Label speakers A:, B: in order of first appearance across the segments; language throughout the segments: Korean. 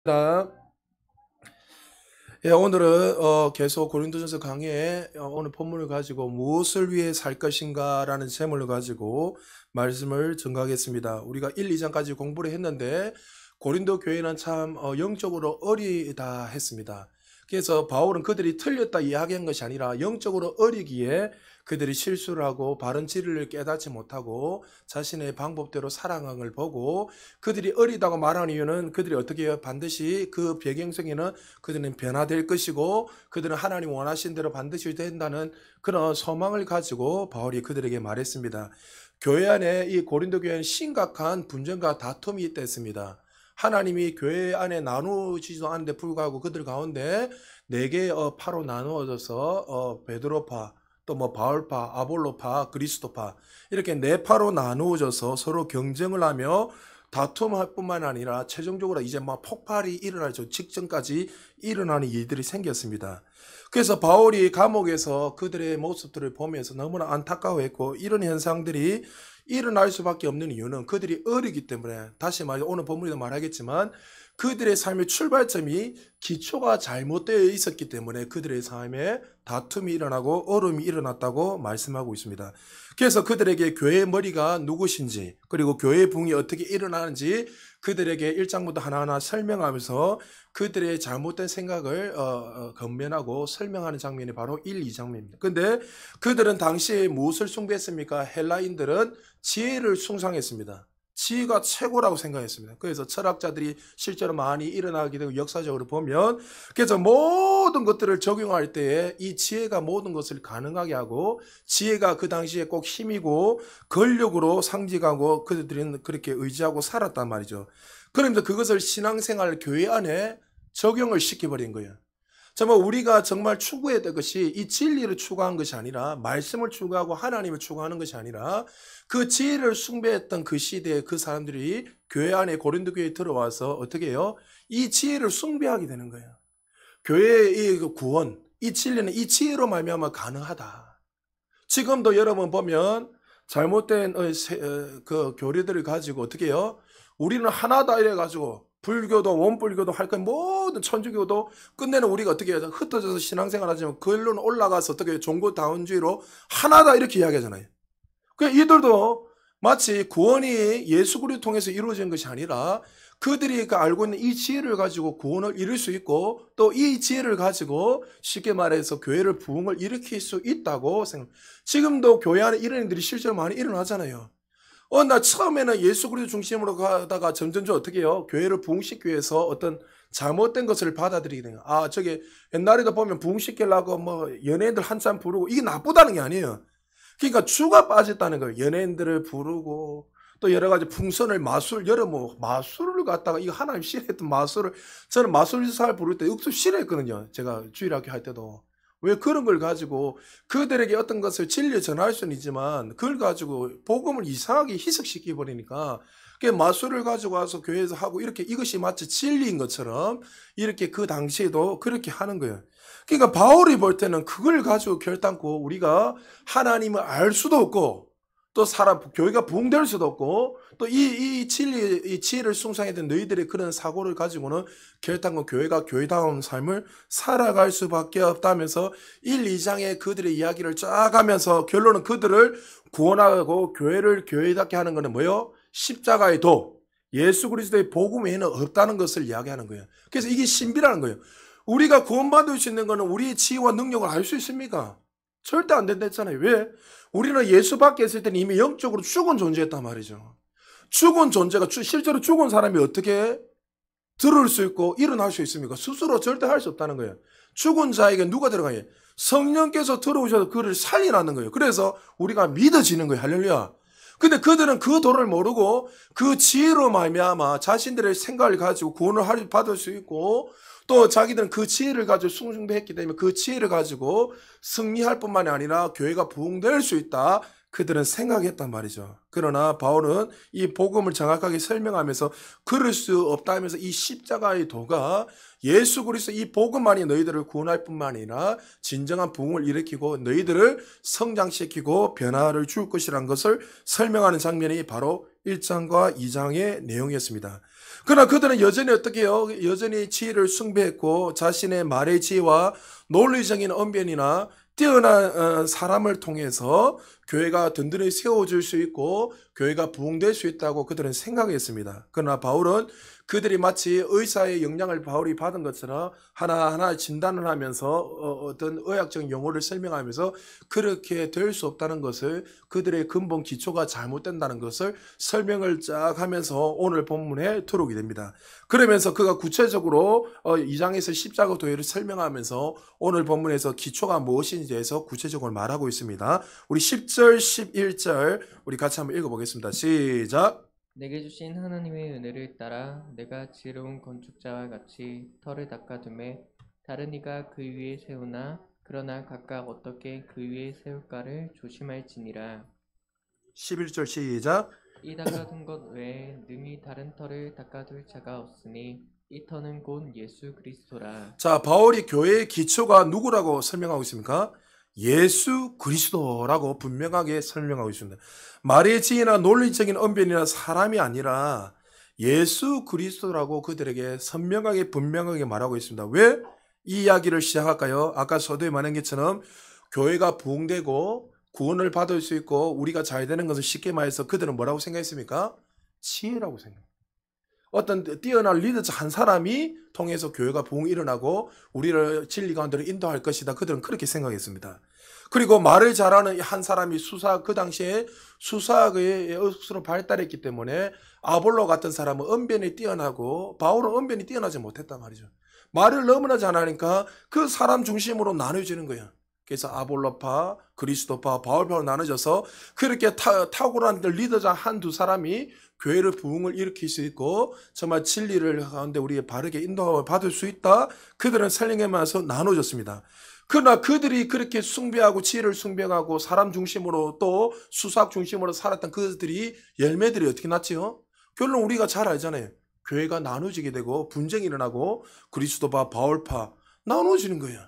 A: 나 오늘은 계속 고린도전서 강의에 오늘 본문을 가지고 무엇을 위해 살 것인가라는 제목을 가지고 말씀을 전가하겠습니다. 우리가 1, 2장까지 공부를 했는데 고린도 교회는 참 영적으로 어리다 했습니다. 그래서 바울은 그들이 틀렸다 이야기한 것이 아니라 영적으로 어리기에 그들이 실수를 하고 바른 진리를 깨닫지 못하고 자신의 방법대로 살아간 걸 보고 그들이 어리다고 말하는 이유는 그들이 어떻게 해요? 반드시 그 배경 속에는 그들은 변화될 것이고 그들은 하나님 원하신 대로 반드시 된다는 그런 소망을 가지고 바울이 그들에게 말했습니다. 교회 안에 이 고린도 교회는 심각한 분쟁과 다툼이 있다 했습니다. 하나님이 교회 안에 나누지도 않는데 불구하고 그들 가운데 네 개의 파로 나누어져서 베드로파, 또 뭐 바울파, 아볼로파, 그리스도파 이렇게 네 파로 나누어져서 서로 경쟁을 하며 다툼할 뿐만 아니라 최종적으로 이제 막 폭발이 일어날 직전까지 일어나는 일들이 생겼습니다. 그래서 바울이 감옥에서 그들의 모습들을 보면서 너무나 안타까워했고 이런 현상들이 일어날 수밖에 없는 이유는 그들이 어리기 때문에 다시 말해 오늘 본문에도 말하겠지만 그들의 삶의 출발점이 기초가 잘못되어 있었기 때문에 그들의 삶에 다툼이 일어나고 어려움이 일어났다고 말씀하고 있습니다. 그래서 그들에게 교회의 머리가 누구신지 그리고 교회의 붕이 어떻게 일어나는지 그들에게 1장부터 하나하나 설명하면서 그들의 잘못된 생각을 건면하고 설명하는 장면이 바로 1, 2장면입니다. 근데 그들은 당시에 무엇을 숭배했습니까? 헬라인들은 지혜를 숭상했습니다. 지혜가 최고라고 생각했습니다. 그래서 철학자들이 실제로 많이 일어나게 되고 역사적으로 보면 그래서 모든 것들을 적용할 때에 이 지혜가 모든 것을 가능하게 하고 지혜가 그 당시에 꼭 힘이고 권력으로 상징하고 그들은 그렇게 의지하고 살았단 말이죠. 그러면서 그것을 신앙생활 교회 안에 적용을 시켜버린 거예요. 정말 우리가 정말 추구해야 될 것이 이 진리를 추구한 것이 아니라 말씀을 추구하고 하나님을 추구하는 것이 아니라 그 지혜를 숭배했던 그 시대에 그 사람들이 교회 안에 고린도 교회에 들어와서 어떻게 해요? 이 지혜를 숭배하게 되는 거예요. 교회의 이 구원, 이 진리는 이 지혜로 말미암아 가능하다. 지금도 여러분 보면 잘못된 그 교리들을 가지고 어떻게 해요? 우리는 하나다 이래 가지고 불교도 원불교도 할 건 모든 천주교도 끝내는 우리가 어떻게 해요? 흩어져서 신앙생활 하지만 결론 올라가서 어떻게 종교다운주의로 하나다 이렇게 이야기하잖아요. 그 이들도 마치 구원이 예수 그리스도 통해서 이루어진 것이 아니라 그들이 알고 있는 이 지혜를 가지고 구원을 이룰 수 있고 또 이 지혜를 가지고 쉽게 말해서 교회를 부흥을 일으킬 수 있다고 생각. 지금도 교회 안에 이런 일들이 실제로 많이 일어나잖아요. 나 처음에는 예수 그리스도 중심으로 가다가 점점 어떻게 해요? 교회를 부흥시키기 위해서 어떤 잘못된 것을 받아들이게 돼요. 저게 옛날에도 보면 부흥시키려고 뭐 연예인들 한참 부르고 이게 나쁘다는 게 아니에요. 그러니까 주가 빠졌다는 거예요. 연예인들을 부르고 또 여러 가지 풍선을 마술을 갖다가 이거 하나님 싫어했던 마술을 저는 마술사를 부를 때 억수 싫어했거든요. 제가 주일학교 할 때도. 왜 그런 걸 가지고 그들에게 어떤 것을 진리 전할 수는 있지만 그걸 가지고 복음을 이상하게 희석시켜 버리니까 그 마술을 가지고 와서 교회에서 하고 이렇게 이것이 마치 진리인 것처럼 이렇게 그 당시에도 그렇게 하는 거예요. 그러니까 바울이 볼 때는 그걸 가지고 결단코 우리가 하나님을 알 수도 없고 또 교회가 부흥될 수도 없고 또 이 진리, 이 지혜를 숭상했던 너희들의 그런 사고를 가지고는 결단코 교회가 교회다운 삶을 살아갈 수밖에 없다면서 1, 2장의 그들의 이야기를 쫙 하면서 결론은 그들을 구원하고 교회를 교회답게 하는 것은 뭐예요? 십자가의 도, 예수 그리스도의 복음 외에는 없다는 것을 이야기하는 거예요. 그래서 이게 신비라는 거예요. 우리가 구원받을 수 있는 것은 우리의 지혜와 능력을 알 수 있습니까? 절대 안 된다 했잖아요. 왜? 우리는 예수 밖에 있을 때는 이미 영적으로 죽은 존재였단 말이죠. 죽은 존재가 실제로 죽은 사람이 어떻게 들을 수 있고 일어날 수 있습니까? 스스로 절대 할 수 없다는 거예요. 죽은 자에게 누가 들어가요? 성령께서 들어오셔서 그를 살리라는 거예요. 그래서 우리가 믿어지는 거예요. 할렐루야. 근데 그들은 그 도를 모르고 그 지혜로 말미암아 자신들의 생각을 가지고 구원을 받을 수 있고 또 자기들은 그 지혜를 가지고 숭배했기 때문에 그 지혜를 가지고 승리할 뿐만이 아니라 교회가 부흥될 수 있다. 그들은 생각했단 말이죠. 그러나 바울은 이 복음을 정확하게 설명하면서 그럴 수 없다 하면서 이 십자가의 도가 예수 그리스도 이 복음만이 너희들을 구원할 뿐만 아니라 진정한 부흥을 일으키고 너희들을 성장시키고 변화를 줄 것이라는 것을 설명하는 장면이 바로 1장과 2장의 내용이었습니다. 그러나 그들은 여전히 어떻게 해요? 여전히 지혜를 숭배했고 자신의 말의 지혜와 논리적인 언변이나 뛰어난 사람을 통해서 교회가 든든히 세워질 수 있고 교회가 부흥될 수 있다고 그들은 생각했습니다. 그러나 바울은 그들이 마치 의사의 영향을 바울이 받은 것처럼 하나하나 진단을 하면서 어떤 의학적 용어를 설명하면서 그렇게 될 수 없다는 것을, 그들의 근본 기초가 잘못된다는 것을 설명을 쫙 하면서 오늘 본문에 들어오게 됩니다. 그러면서 그가 구체적으로 2장에서 10장 도회를 설명하면서 오늘 본문에서 기초가 무엇인지에 대해서 구체적으로 말하고 있습니다. 우리 10절, 11절 우리 같이 한번 읽어보겠습니다. 시작.
B: 내게 주신 하나님의 은혜를 따라 내가 지혜로운 건축자와 같이 터를 닦아두매 다른 이가 그 위에 세우나 그러나 각각 어떻게 그 위에 세울까를 조심할지니라.
A: 11절 시작.
B: 이 닦아둔 것 외에 능히 다른 터를 닦아둘 자가 없으니 이 터는 곧 예수 그리스도라.
A: 자, 바울이 교회의 기초가 누구라고 설명하고 있습니까? 예수 그리스도라고 분명하게 설명하고 있습니다. 말의 지혜나 논리적인 언변이나 사람이 아니라 예수 그리스도라고 그들에게 선명하게 분명하게 말하고 있습니다. 왜 이 이야기를 시작할까요? 아까 서두에 말한 것처럼 교회가 부흥되고 구원을 받을 수 있고 우리가 잘 되는 것을 쉽게 말해서 그들은 뭐라고 생각했습니까? 지혜라고 생각합니다. 어떤 뛰어난 리더자 한 사람이 통해서 교회가 부흥이 일어나고 우리를 진리 가운데로 인도할 것이다. 그들은 그렇게 생각했습니다. 그리고 말을 잘하는 한 사람이 그 당시에 수사학의 억수로 발달했기 때문에 아볼로 같은 사람은 언변이 뛰어나고 바울은 언변이 뛰어나지 못했단 말이죠. 말을 너무나 잘하니까 그 사람 중심으로 나눠지는 거예요. 그래서 아볼로파, 그리스도파, 바울파로 나눠져서 그렇게 탁월한 리더자 한두 사람이 교회를 부흥을 일으킬 수 있고 정말 진리를 가운데 우리의 바르게 인도를 받을 수 있다. 그들은 설명하면서 나눠졌습니다. 그러나 그들이 그렇게 숭배하고 지혜를 숭배하고 사람 중심으로 또 수사학 중심으로 살았던 그들이 열매들이 어떻게 났지요? 결론 우리가 잘 알잖아요. 교회가 나눠지게 되고 분쟁이 일어나고 그리스도파, 바울파 나눠지는 거예요.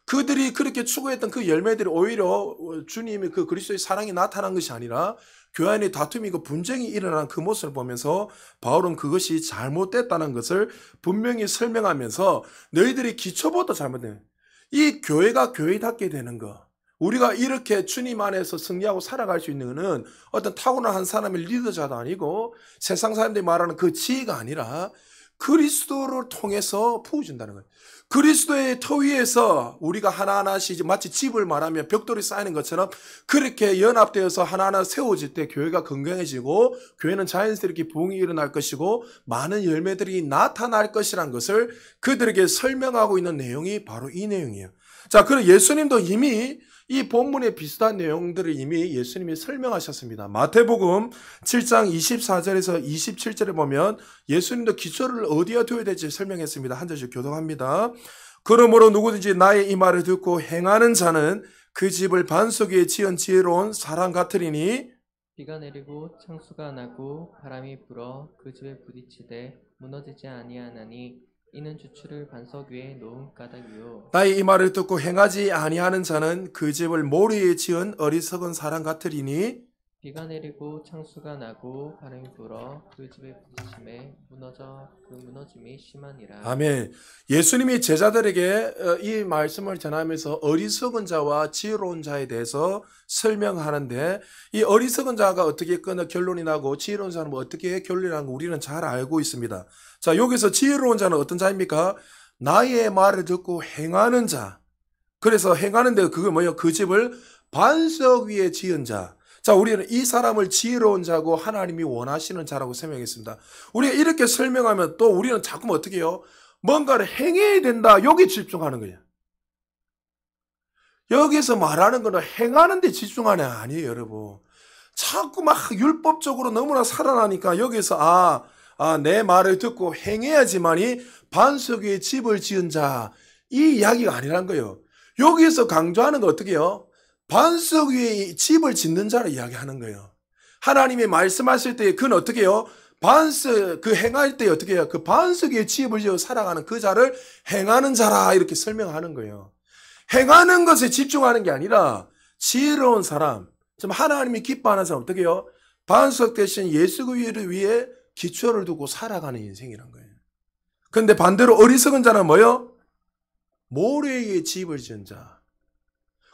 A: 그들이 그렇게 추구했던 그 열매들이 오히려 주님의 그 그리스도의 사랑이 나타난 것이 아니라 교회 안에 다툼이 그 분쟁이 일어난 그 모습을 보면서 바울은 그것이 잘못됐다는 것을 분명히 설명하면서 너희들이 기초부터 잘못된 이 교회가 교회답게 되는 거, 우리가 이렇게 주님 안에서 승리하고 살아갈 수 있는 것은 어떤 타고난 한 사람의 리더자도 아니고 세상 사람들이 말하는 그 지혜가 아니라 그리스도를 통해서 부어준다는 거예요. 그리스도의 터 위에서 우리가 하나하나씩 마치 집을 말하면 벽돌이 쌓이는 것처럼 그렇게 연합되어서 하나하나 세워질 때 교회가 건강해지고 교회는 자연스럽게 부흥이 일어날 것이고 많은 열매들이 나타날 것이라는 것을 그들에게 설명하고 있는 내용이 바로 이 내용이에요. 자, 그럼 예수님도 이미 이 본문에 비슷한 내용들을 이미 예수님이 설명하셨습니다. 마태복음 7장 24절에서 27절에 보면 예수님도 기초를 어디에 둬야 될지 설명했습니다. 한 절씩 교독합니다. 그러므로 누구든지 나의 이 말을 듣고 행하는 자는 그 집을 반석 위에 지은 지혜로운 사람 같으리니
B: 비가 내리고 창수가 나고 바람이 불어 그 집에 부딪히되 무너지지 아니하나니 이는 주추를 반석 위에 놓은 까닭이요.
A: 나의 이 말을 듣고 행하지 아니하는 자는 그 집을 모래 위에 지은 어리석은 사람 같으리니
B: 비가 내리고 창수가 나고 바람이 불어 그 집에 부딪힘에 그 무너짐이 심하니라.
A: 아멘. 예수님이 제자들에게 이 말씀을 전하면서 어리석은 자와 지혜로운 자에 대해서 설명하는데 이 어리석은 자가 어떻게 결론이 나고 지혜로운 자는 어떻게 결론이 나고 우리는 잘 알고 있습니다. 자, 여기서 지혜로운 자는 어떤 자입니까? 나의 말을 듣고 행하는 자. 그래서 행하는데 그게 뭐예요? 그 집을 반석 위에 지은 자. 자, 우리는 이 사람을 지혜로운 자고 하나님이 원하시는 자라고 설명했습니다. 우리가 이렇게 설명하면 또 우리는 자꾸 어떻게 해요? 뭔가를 행해야 된다. 여기 집중하는 거예요. 여기서 말하는 거는 행하는 데 집중하는 게 아니에요, 여러분. 자꾸 막 율법적으로 너무나 살아나니까 여기서 내 말을 듣고 행해야지만이 반석 위에 집을 지은 자. 이 이야기가 아니란 거예요. 여기서 강조하는 거 어떻게 해요? 반석 위에 집을 짓는 자를 이야기하는 거예요. 하나님이 말씀하실 때 그는 어떻게 해요? 행할 때 어떻게 해요? 그 반석 위에 집을 지어 살아가는 그 자를 행하는 자라 이렇게 설명하는 거예요. 행하는 것에 집중하는 게 아니라 지혜로운 사람, 좀 하나님이 기뻐하는 사람 어떻게 해요? 반석 대신 예수 위에 기초를 두고 살아가는 인생이란 거예요. 근데 반대로 어리석은 자는 뭐요? 모래 위에 집을 지은 자.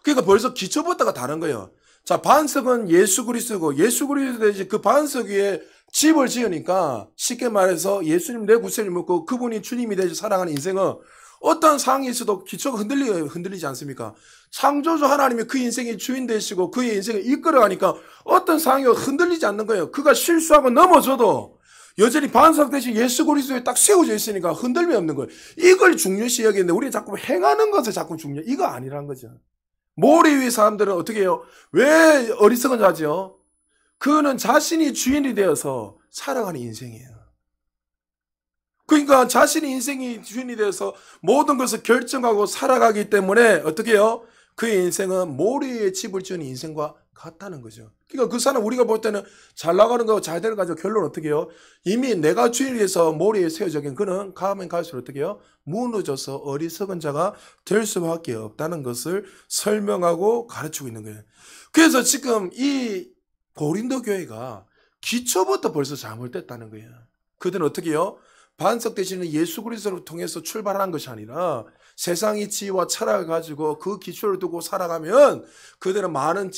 A: 그러니까 벌써 기초부터가 다른 거예요. 자, 반석은 예수 그리스도고 예수 그리스도에 이제 그 반석 위에 집을 지으니까 쉽게 말해서 예수님 내 구세를 묻고 그분이 주님이 되셔 살아가는 인생은 어떤 상황이 있어도 기초가 흔들리지 않습니까? 창조주 하나님이 그 인생의 주인 되시고 그의 인생을 이끌어가니까 어떤 상황이 흔들리지 않는 거예요. 그가 실수하고 넘어져도 여전히 반석 대신 예수 그리스도에 딱 세워져 있으니까 흔들림이 없는 거예요. 이걸 중요시 여기는데 우리 자꾸 행하는 것을 자꾸 이거 아니란 거죠. 모래 위의 사람들은 어떻게 해요? 왜 어리석은 자죠? 그는 자신이 주인이 되어서 살아가는 인생이에요. 그러니까 자신이 인생이 주인이 되어서 모든 것을 결정하고 살아가기 때문에 어떻게 해요? 그의 인생은 모래 위에 집을 지은 인생과 같다는 거죠. 그러니까 그 사람 우리가 볼 때는 잘 나가는 거 잘 되는 거죠. 결론 어떻게 해요? 이미 내가 주인이 돼서 모래 위에 세워져긴 그는 가면 갈수록 어떻게 해요? 무너져서 어리석은 자가 될 수밖에 없다는 것을 설명하고 가르치고 있는 거예요. 그래서 지금 이 고린도 교회가 기초부터 벌써 잘못됐다는 거예요. 그들은 어떻게 해요? 반석 대신에 예수 그리스도를 통해서 출발한 것이 아니라 세상의 지혜와 철학을 가지고 그 기초를 두고 살아가면 그들은 많은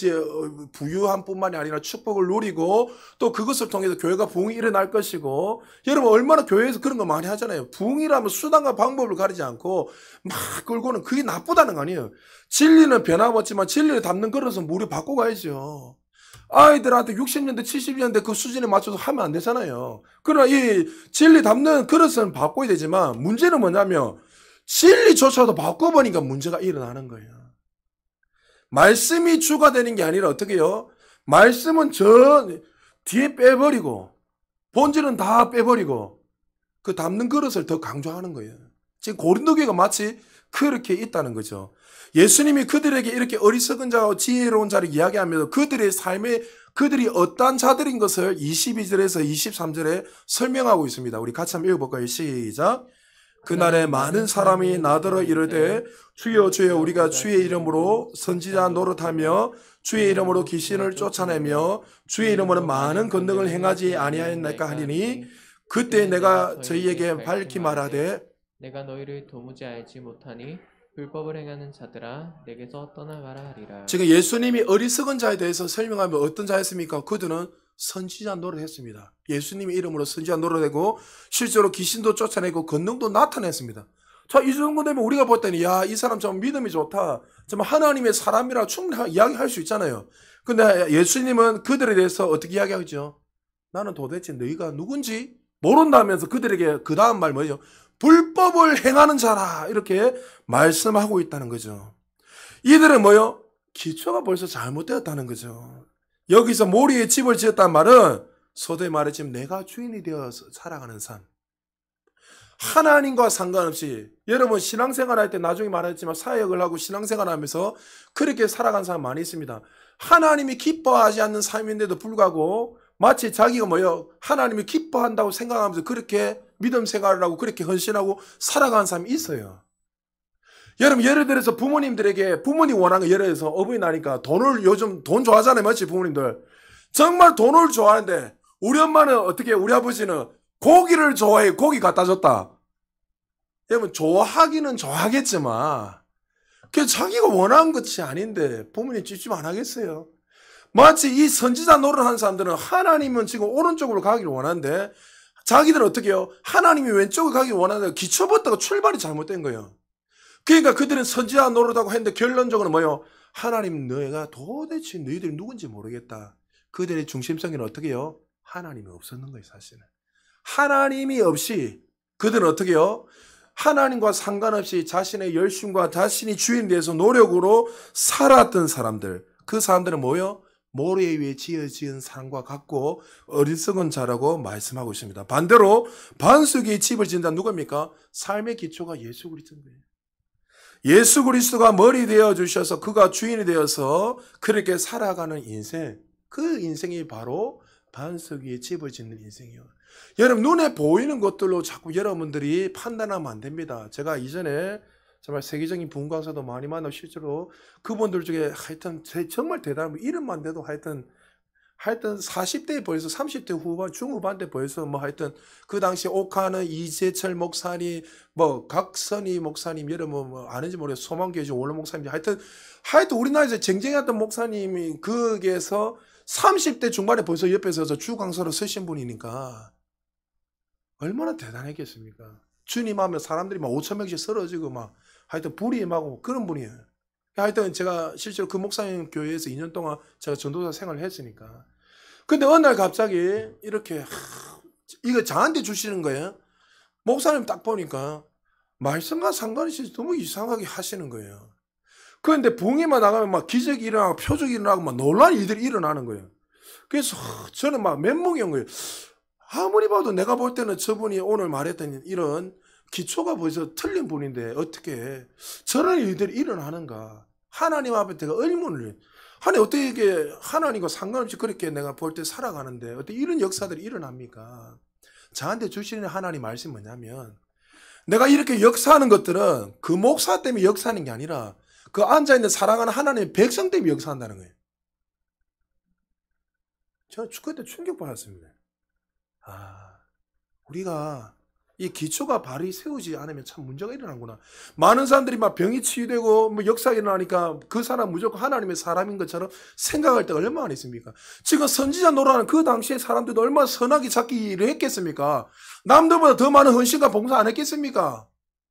A: 부유함 뿐만이 아니라 축복을 누리고 또 그것을 통해서 교회가 부흥이 일어날 것이고 여러분 얼마나 교회에서 그런 거 많이 하잖아요. 부흥이라면 수단과 방법을 가리지 않고 막 끌고는 그게 나쁘다는 거 아니에요. 진리는 변함없지만 진리를 담는 그릇은 무려 바꿔 가야죠. 아이들한테 60년대, 70년대 그 수준에 맞춰서 하면 안 되잖아요. 그러나 이 진리 담는 그릇은 바꿔야 되지만 문제는 뭐냐면 진리조차도 바꿔보니까 문제가 일어나는 거예요. 말씀이 주가 되는 게 아니라 어떻게 해요? 말씀은 저 뒤에 빼버리고 본질은 다 빼버리고 그 담는 그릇을 더 강조하는 거예요. 지금 고린도 교회가 마치 그렇게 있다는 거죠. 예수님이 그들에게 이렇게 어리석은 자와 지혜로운 자를 이야기하면서 그들의 삶에 그들이 어떠한 자들인 것을 22절에서 23절에 설명하고 있습니다. 우리 같이 한번 읽어볼까요? 시작. 그날에 많은 사람이 나더러 이르되 주여 주여 우리가 주의 이름으로 선지자 노릇하며 주의 이름으로 귀신을 쫓아내며 주의 이름으로 많은 권능을 행하지 아니하였나이까 하리니 그때 내가 저희에게 밝히 말하되
B: 내가 너희를 도무지 알지 못하니 불법을 행하는 자들아 내게서 떠나가라 하리라.
A: 지금 예수님이 어리석은 자에 대해서 설명하면 어떤 자였습니까? 그들은 선지자 노릇했습니다. 예수님의 이름으로 선지자 노릇하고 실제로 귀신도 쫓아내고 권능도 나타냈습니다. 자, 이 정도 되면 우리가 볼 때는 야, 이 사람 참 믿음이 좋다. 참 하나님의 사람이라 충분히 이야기할 수 있잖아요. 근데 예수님은 그들에 대해서 어떻게 이야기하죠? 나는 도대체 너희가 누군지 모른다면서 그들에게 그 다음 말 뭐죠? 불법을 행하는 자라 이렇게 말씀하고 있다는 거죠. 이들은 뭐요? 기초가 벌써 잘못되었다는 거죠. 여기서 모리에 집을 지었단 말은 소도의 말에 지금 내가 주인이 되어서 살아가는 삶. 하나님과 상관없이 여러분 신앙생활 할 때 나중에 말했지만 사역을 하고 신앙생활 하면서 그렇게 살아간 사람 많이 있습니다. 하나님이 기뻐하지 않는 삶인데도 불구하고 마치 자기가 뭐요? 하나님이 기뻐한다고 생각하면서 그렇게 믿음 생활을 하고 그렇게 헌신하고 살아가는 사람이 있어요. 여러분 예를 들어서 부모님들에게 부모님 원하는 거 예를 들어서 어버이날이니까 돈을 요즘 돈 좋아하잖아요. 맞지 부모님들. 정말 돈을 좋아하는데 우리 엄마는 어떻게 우리 아버지는 고기를 좋아해. 고기 갖다 줬다. 여러분 좋아하기는 좋아하겠지만 그게 자기가 원하는 것이 아닌데 부모님 찝찝 안 하겠어요. 마치 이 선지자 노릇하는 사람들은 하나님은 지금 오른쪽으로 가기를 원하는데 자기들은 어떻게 해요? 하나님이 왼쪽으로 가기를 원하는데 기초부터가 출발이 잘못된 거예요. 그러니까 그들은 선지자 노릇하고 했는데 결론적으로 뭐예요? 하나님 너희가 도대체 너희들이 누군지 모르겠다. 그들의 중심성에는 어떻게 해요? 하나님이 없었는 거예요 사실은. 하나님이 없이 그들은 어떻게 해요? 하나님과 상관없이 자신의 열심과 자신이 주인에 대해서 노력으로 살았던 사람들. 그 사람들은 뭐예요? 모래 위에 지은 사람과 같고 어리석은 자라고 말씀하고 있습니다. 반대로 반석 위에 집을 지은다 누굽니까? 삶의 기초가 예수 그리스도인 거예요. 예수 그리스도가 머리 되어 주셔서 그가 주인이 되어서 그렇게 살아가는 인생, 그 인생이 바로 반석 위에 집을 짓는 인생이에요. 여러분 눈에 보이는 것들로 자꾸 여러분들이 판단하면 안 됩니다. 제가 이전에 정말 세계적인 부흥 강사도 많이 만나고 실제로 그분들 중에 하여튼 정말 대단한 이름만 돼도 하여튼 하여튼 40대에 벌써 30대 후반, 중후반 때 벌써 뭐 하여튼 그 당시 옥하는 이재철 목사님, 뭐 각선희 목사님, 여러분 뭐 아는지 모르겠어요. 소망교회 원로 목사님, 하여튼 우리나라에서 쟁쟁했던 목사님이 거기에서 30대 중반에 벌써 옆에서 주 강사로 서신 분이니까 얼마나 대단했겠습니까? 주님 하면 사람들이 막 5천 명씩 쓰러지고 막 하여튼 불이 임하고 그런 분이에요. 하여튼 제가 실제로 그 목사님 교회에서 2년 동안 제가 전도사 생활을 했으니까. 근데 어느 날 갑자기 이렇게 이거 저한테 주시는 거예요. 목사님 딱 보니까 말씀과 상관없이 너무 이상하게 하시는 거예요. 그런데 붕이만 나가면 막 기적이 일어나고 표적이 일어나고 막 놀라운 일들이 일어나는 거예요. 그래서 저는 막 멘붕이 온 거예요. 아무리 봐도 내가 볼 때는 저분이 오늘 말했던 이런 기초가 벌써 틀린 분인데 어떻게 저런 일들이 일어나는가. 하나님 앞에 제가 의문을, 아니 어떻게 이게 하나님과 상관없이 그렇게 내가 볼 때 살아가는데 어떻게 이런 역사들이 일어납니까? 저한테 주시는 하나님 말씀이 뭐냐면, 내가 이렇게 역사하는 것들은 그 목사 때문에 역사하는 게 아니라 그 앉아있는 사랑하는 하나님의 백성 때문에 역사한다는 거예요. 저는 그때 충격받았습니다. 우리가 이 기초가 바로 세우지 않으면 참 문제가 일어나구나. 많은 사람들이 막 병이 치유되고 뭐 역사가 일어나니까 그 사람 무조건 하나님의 사람인 것처럼 생각할 때가 얼마나 있습니까? 지금 선지자 노라는 그 당시에 사람들도 얼마나 선하게 찾기를 했겠습니까? 남들보다 더 많은 헌신과 봉사 안 했겠습니까?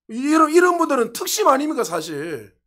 A: 이런 분들은 특심 아닙니까 사실?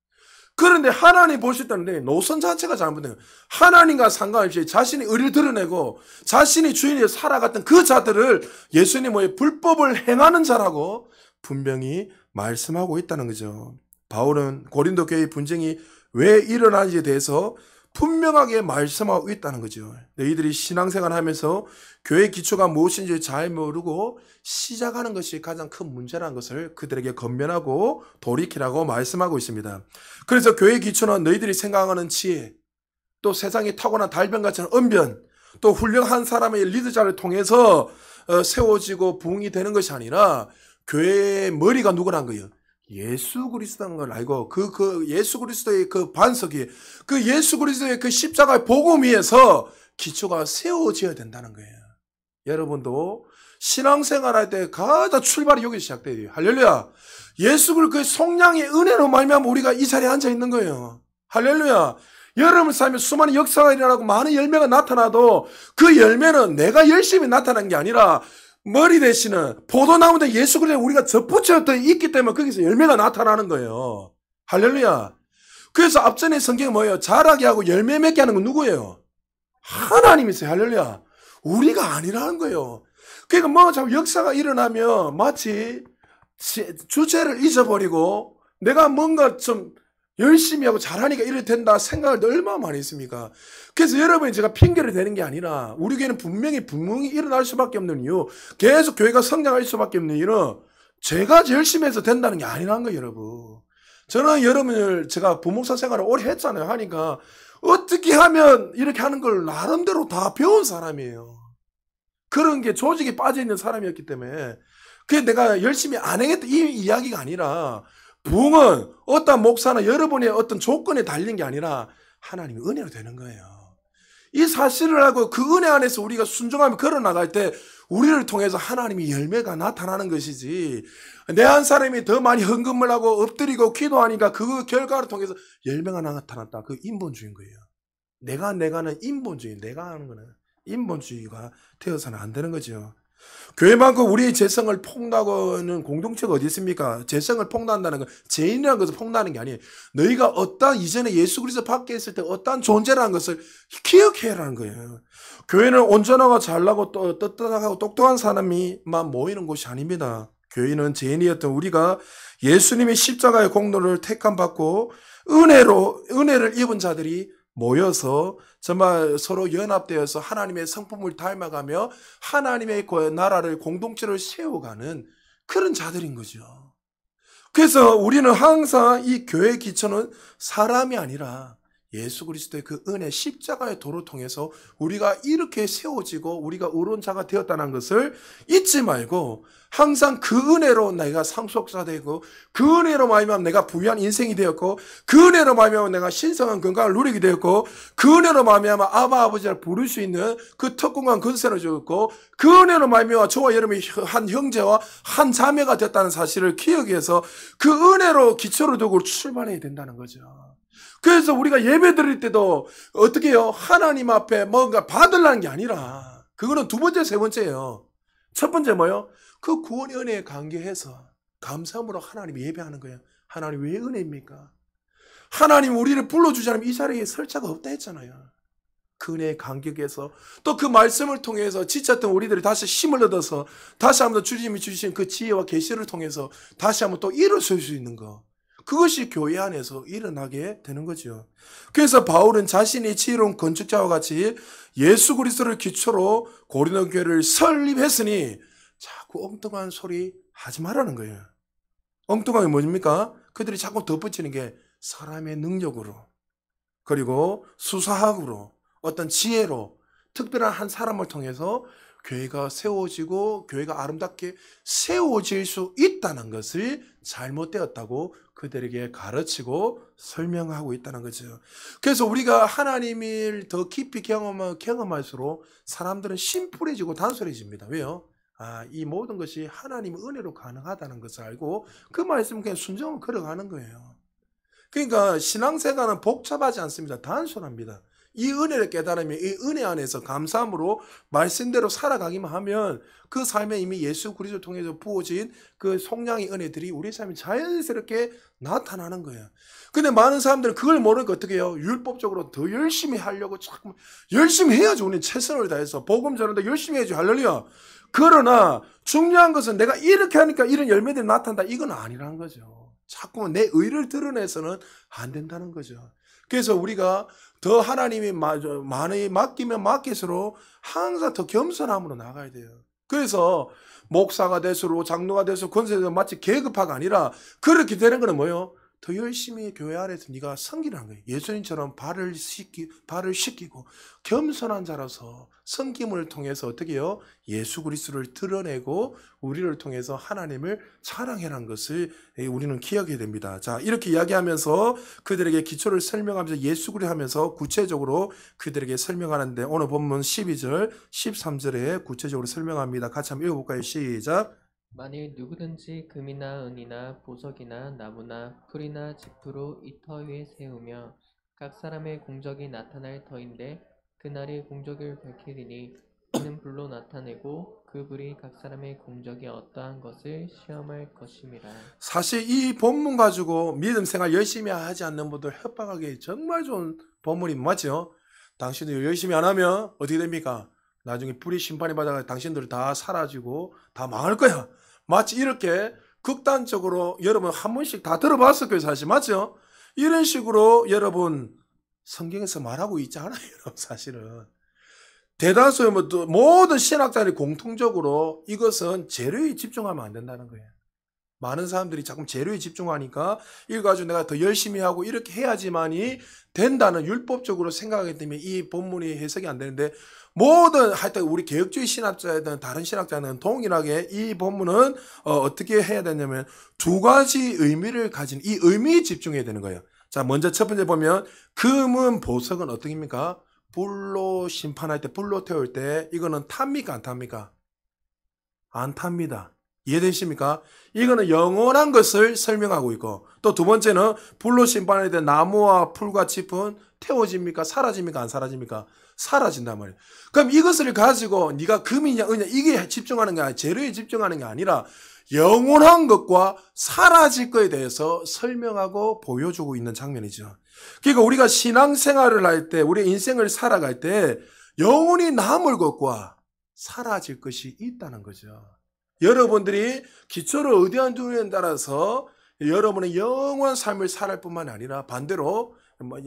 A: 그런데 하나님 보실 때는 노선 자체가 잘못된 거예요. 하나님과 상관없이 자신의 의를 드러내고 자신이 주인이 살아갔던 그 자들을 예수님의 불법을 행하는 자라고 분명히 말씀하고 있다는 거죠. 바울은 고린도 교회의 분쟁이 왜 일어나는지에 대해서 분명하게 말씀하고 있다는 거죠. 너희들이 신앙생활 하면서 교회 기초가 무엇인지 잘 모르고 시작하는 것이 가장 큰 문제라는 것을 그들에게 건면하고 돌이키라고 말씀하고 있습니다. 그래서 교회 기초는 너희들이 생각하는 지혜, 또 세상에 타고난 달변같은 언변, 또 훌륭한 사람의 리더자를 통해서 세워지고 부흥이 되는 것이 아니라 교회의 머리가 누구란 거예요? 예수 그리스도라는 걸 알고 그 예수 그리스도의 그 반석이, 그 예수 그리스도의 그 십자가의 복음 위에서 기초가 세워져야 된다는 거예요. 여러분도 신앙생활할 때 가장 출발이 여기서 시작돼야 돼요. 할렐루야. 예수 그리스도의 성령의 은혜로 말미암아 우리가 이 자리에 앉아 있는 거예요. 할렐루야. 여러분 삶에 수많은 역사가 일어나고 많은 열매가 나타나도 그 열매는 내가 열심히 나타난 게 아니라 머리 대신은 포도나무에 예수 그리스도에 우리가 접붙여 있기 때문에 거기서 열매가 나타나는 거예요. 할렐루야. 그래서 앞전에 성경이 뭐예요? 자라게 하고 열매 맺게 하는 건 누구예요? 하나님이세요. 할렐루야. 우리가 아니라는 거예요. 그러니까 뭐 자꾸 역사가 일어나면 마치 주제를 잊어버리고 내가 뭔가 좀 열심히 하고 잘하니까 이렇게 된다 생각을 얼마나 많이 했습니까? 그래서 여러분이 제가 핑계를 대는 게 아니라 우리 교회는 분명히 일어날 수밖에 없는 이유, 계속 교회가 성장할 수밖에 없는 이유는 제가 열심히 해서 된다는 게 아니라는 거예요, 여러분. 저는 여러분을 제가 부목사 생활을 오래 했잖아요. 하니까 어떻게 하면 이렇게 하는 걸 나름대로 다 배운 사람이에요. 그런 게 조직에 빠져있는 사람이었기 때문에 그게 내가 열심히 안 하겠다 이 이야기가 아니라 부흥은 어떤 목사나 여러분의 어떤 조건에 달린 게 아니라 하나님의 은혜로 되는 거예요. 이 사실을 알고 그 은혜 안에서 우리가 순종하며 걸어나갈 때 우리를 통해서 하나님의 열매가 나타나는 것이지, 내 한 사람이 더 많이 헌금을 하고 엎드리고 기도하니까 그 결과를 통해서 열매가 나타났다. 그 인본주의인 거예요. 내가는 인본주의, 내가 하는 거는 인본주의가 되어서는 안 되는 거죠. 교회만큼 우리의 재성을 폭로하는 공동체가 어디 있습니까? 재성을 폭로한다는 건 죄인이라는 것을 폭로하는 게 아니에요. 너희가 어떠한 이전에 예수 그리스도 밖에 있을 때 어떠한 존재라는 것을 기억해야 하는 거예요. 교회는 온전하고 잘나고 떳떳하고 똑똑한 사람이만 모이는 곳이 아닙니다. 교회는 죄인이었던 우리가 예수님의 십자가의 공로를 택함받고 은혜를 입은 자들이 모여서 정말 서로 연합되어서 하나님의 성품을 닮아가며 하나님의 나라를 공동체를 세워가는 그런 자들인 거죠. 그래서 우리는 항상 이 교회의 기초는 사람이 아니라 예수 그리스도의 그 은혜 십자가의 도를 통해서 우리가 이렇게 세워지고 우리가 의로운 자가 되었다는 것을 잊지 말고 항상 그 은혜로 내가 상속자 되고 그 은혜로 말미암아 내가 부유한 인생이 되었고 그 은혜로 말미암아 내가 신성한 건강을 누리게 되었고 그 은혜로 말미암아 아바 아버지를 부를 수 있는 그 특권과 권세를 주었고 그 은혜로 말미암아 저와 여러분이 한 형제와 한 자매가 됐다는 사실을 기억해서 그 은혜로 기초를 두고 출발해야 된다는 거죠. 그래서 우리가 예배 드릴 때도 어떻게 해요? 하나님 앞에 뭔가 받으려는 게 아니라 그거는 두 번째, 세 번째예요. 첫 번째 뭐예요? 그 구원의 은혜에 관계해서 감사함으로 하나님 예배하는 거예요. 하나님 왜 은혜입니까? 하나님 우리를 불러주지 않으면 이 자리에 설 자가 없다 했잖아요. 그 은혜의 간격에서 또 그 말씀을 통해서 지쳤던 우리들이 다시 힘을 얻어서 다시 한번 주님이 주신 그 지혜와 계시를 통해서 다시 한번 또 일어설 수 있는 거. 그것이 교회 안에서 일어나게 되는 거죠. 그래서 바울은 자신이 지혜로운 건축자와 같이 예수 그리스도를 기초로 고린도 교회를 설립했으니 자꾸 엉뚱한 소리 하지 말라는 거예요. 엉뚱한 게 뭡니까? 그들이 자꾸 덧붙이는 게 사람의 능력으로 그리고 수사학으로 어떤 지혜로 특별한 한 사람을 통해서 교회가 세워지고 교회가 아름답게 세워질 수 있다는 것을 잘못되었다고 그들에게 가르치고 설명하고 있다는 거죠. 그래서 우리가 하나님을 더 깊이 경험할수록 사람들은 심플해지고 단순해집니다. 왜요? 이 모든 것이 하나님의 은혜로 가능하다는 것을 알고 그 말씀 그냥 순종을 걸어가는 거예요. 그러니까 신앙생활은 복잡하지 않습니다. 단순합니다. 이 은혜를 깨달으면 이 은혜 안에서 감사함으로 말씀대로 살아가기만 하면 그 삶에 이미 예수 그리스도를 통해서 부어진 그 속량의 은혜들이 우리 삶에 자연스럽게 나타나는 거예요. 근데 많은 사람들은 그걸 모르니까 어떻게 해요? 율법적으로 더 열심히 하려고 자꾸 열심히 해야지. 우리는 최선을 다해서 복음 전하는데 열심히 해야지. 할렐루야. 그러나 중요한 것은 내가 이렇게 하니까 이런 열매들이 나타난다. 이건 아니라는 거죠. 자꾸 내 의를 드러내서는 안 된다는 거죠. 그래서 우리가 더 하나님이 많이 맡기면 맡길수록 항상 더 겸손함으로 나가야 돼요. 그래서 목사가 될수록 장로가 될수록 권세가 마치 계급화가 아니라 그렇게 되는 거는 뭐예요? 더 열심히 교회 안에서 네가 섬기라는 거예요. 예수님처럼 발을 씻기고 겸손한 자라서 섬김을 통해서 어떻게 해요? 예수 그리스도를 드러내고 우리를 통해서 하나님을 자랑해라는 것을 우리는 기억해야 됩니다. 자, 이렇게 이야기하면서 그들에게 기초를 설명하면서 예수 그리스도 하면서 구체적으로 그들에게 설명하는데 오늘 본문 12절, 13절에 구체적으로 설명합니다. 같이 한번 읽어볼까요? 시작.
B: 만일 누구든지 금이나 은이나 보석이나 나무나 풀이나 지푸로 이 터 위에 세우며 각 사람의 공적이 나타날 터인데 그날이 공적을 밝히리니 이는 불로 나타내고 그 불이 각 사람의 공적이 어떠한 것을 시험할 것임이라.
A: 사실 이 본문 가지고 믿음 생활 열심히 하지 않는 분들 협박하기 정말 좋은 본문이 맞죠? 당신들 열심히 안 하면 어떻게 됩니까? 나중에 불이 심판이 받아가 당신들 다 사라지고 다 망할 거야. 마치 이렇게 극단적으로 여러분 한 번씩 다 들어봤을 거예요. 사실 맞죠? 이런 식으로 여러분 성경에서 말하고 있지 않아요. 사실은 대다수의 모든 신학자들이 공통적으로 이것은 재료에 집중하면 안 된다는 거예요. 많은 사람들이 자꾸 재료에 집중하니까 이거 가지고 내가 더 열심히 하고 이렇게 해야지만이 된다는 율법적으로 생각하기 때문에 이 본문이 해석이 안 되는데 모든 하여튼 우리 개혁주의 신학자든 다른 신학자는 동일하게 이 본문은 어떻게 해야 되냐면 두 가지 의미를 가진 이 의미에 집중해야 되는 거예요. 자, 먼저 첫 번째 보면 금은 보석은 어떻게입니까? 불로 심판할 때 불로 태울 때 이거는 탑니까 안 탑니까? 안 탑니다. 이해되십니까? 이거는 영원한 것을 설명하고 있고 또 두 번째는 불로 심판할 때 나무와 풀과 짚은 태워집니까? 사라집니까? 안 사라집니까? 사라진단 말이에요. 그럼 이것을 가지고 네가 금이냐 은이냐 이게 집중하는 게 아니라 재료에 집중하는 게 아니라 영원한 것과 사라질 것에 대해서 설명하고 보여주고 있는 장면이죠. 그러니까 우리가 신앙생활을 할 때 우리 인생을 살아갈 때 영원히 남을 것과 사라질 것이 있다는 거죠. 여러분들이 기초를 어디에 두느냐에 따라서 여러분의 영원한 삶을 살할 뿐만 아니라 반대로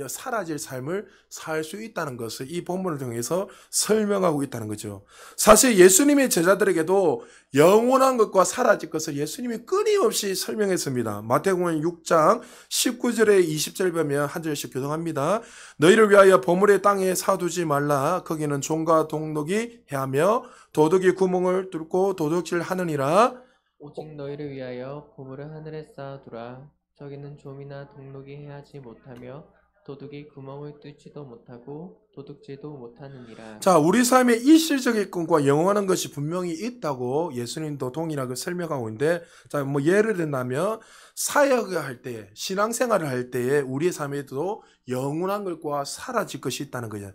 A: 사라질 삶을 살 수 있다는 것을 이 본문을 통해서 설명하고 있다는 거죠. 사실 예수님의 제자들에게도 영원한 것과 사라질 것을 예수님이 끊임없이 설명했습니다. 마태복음 6장 19절에 20절 보면 한 절씩 교독합니다. 너희를 위하여 보물의 땅에 사두지 말라. 거기는 종과 동록이 해하며 도둑이 구멍을 뚫고 도둑질하느니라.
B: 오직 너희를 위하여 보물을 하늘에 쌓아두라. 저기는 좀이나 동록이 해하지 못하며 도둑이 구멍을 뚫지도 못하고 도둑질도 못하느니라.
A: 자, 우리 삶에 일시적인 것과 영원한 것이 분명히 있다고 예수님도 동일하게 설명하고 있는데, 자, 예를 들면 사역을 할 때, 신앙생활을 할 때에 우리의 삶에도 영원한 것과 사라질 것이 있다는 거예요.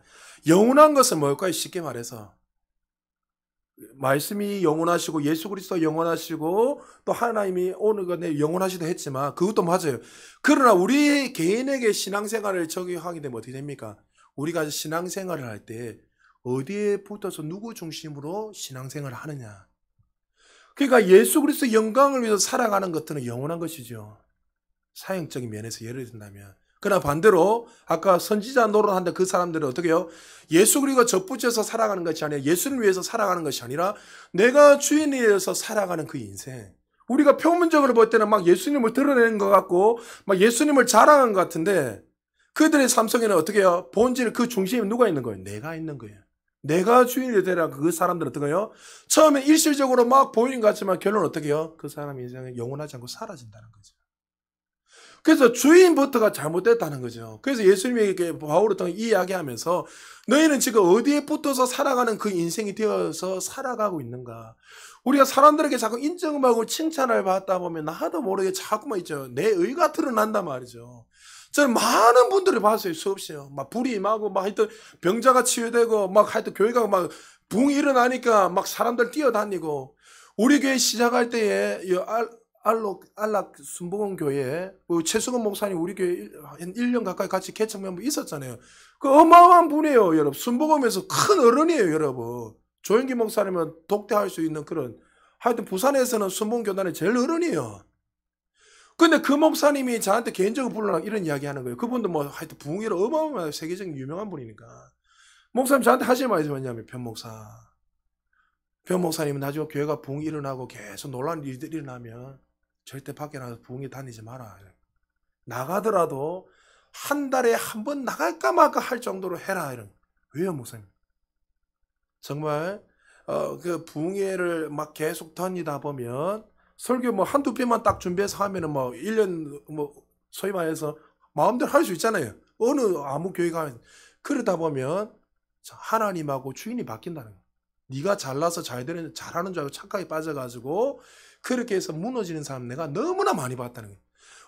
A: 영원한 것은 뭘까요? 쉽게 말해서 말씀이 영원하시고 예수 그리스도 영원하시고 또 하나님이 오늘 것에 영원하시다 했지만 그것도 맞아요. 그러나 우리 개인에게 신앙생활을 적용하게 되면 어떻게 됩니까? 우리가 신앙생활을 할 때 어디에 붙어서 누구 중심으로 신앙생활을 하느냐. 그러니까 예수 그리스도 영광을 위해서 살아가는 것들은 영원한 것이죠. 사형적인 면에서 예를 든다면. 그러나 반대로 아까 선지자 노릇한다 그 사람들은 어떻게 해요? 예수 그리스도가 접붙여서 살아가는 것이 아니라 예수를 위해서 살아가는 것이 아니라 내가 주인에 의해서 살아가는 그 인생. 우리가 표면적으로 볼 때는 막 예수님을 드러내는 것 같고 막 예수님을 자랑하는 것 같은데 그들의 삶 속에는 어떻게 해요? 본질 그 중심에 누가 있는 거예요? 내가 있는 거예요. 내가 주인이 되라 그 사람들은 어떻게 해요? 처음에 일시적으로 막 보이는 것 같지만 결론은 어떻게 해요? 그 사람의 인생은 영원하지 않고 사라진다는 거죠. 그래서 주인부터가 잘못됐다는 거죠. 그래서 예수님에게 바울을 통해 이야기하면서 너희는 지금 어디에 붙어서 살아가는 그 인생이 되어서 살아가고 있는가. 우리가 사람들에게 자꾸 인정받고 칭찬을 받다 보면 나도 모르게 자꾸만 있죠. 내 의가 드러난단 말이죠. 저는 많은 분들을 봤어요. 수없이요. 막 불이 임하고 막 하여튼 병자가 치유되고 막 하여튼 교회가 막 붕이 일어나니까 막 사람들 뛰어다니고 우리 교회 시작할 때에 안락 순복음 교회에 최수건 목사님 우리 교회 한 1년 가까이 같이 개척 멤버 있었잖아요. 그 어마어마한 분이에요, 여러분. 순복음에서 큰 어른이에요, 여러분. 조영기 목사님은 독대할 수 있는 그런 하여튼 부산에서는 순복음 교단의 제일 어른이에요. 근데 그 목사님이 저한테 개인적으로 불러라 이런 이야기 하는 거예요. 그분도 하여튼 부흥회로 어마어마한 세계적인 유명한 분이니까. 목사님 저한테 하실 말이 뭐냐면 변 목사님은 나중에 교회가 부흥이 일어나고 계속 놀라운 일들이 일어나면 절대 밖에 나가서 부흥회 다니지 마라. 나가더라도 한 달에 한 번 나갈까 말까 할 정도로 해라. 이런. 왜요, 목사님? 정말 그 부흥회를 막 계속 다니다 보면 설교 한두 편만 딱 준비해서 하면은 1년 소위 말해서 마음대로 할 수 있잖아요. 아무 교회 가면. 그러다 보면 하나님하고 주인이 바뀐다는 거예요. 네가 잘나서 잘하는 줄 알고 착각에 빠져가지고 그렇게 해서 무너지는 사람 내가 너무나 많이 봤다는 거예요.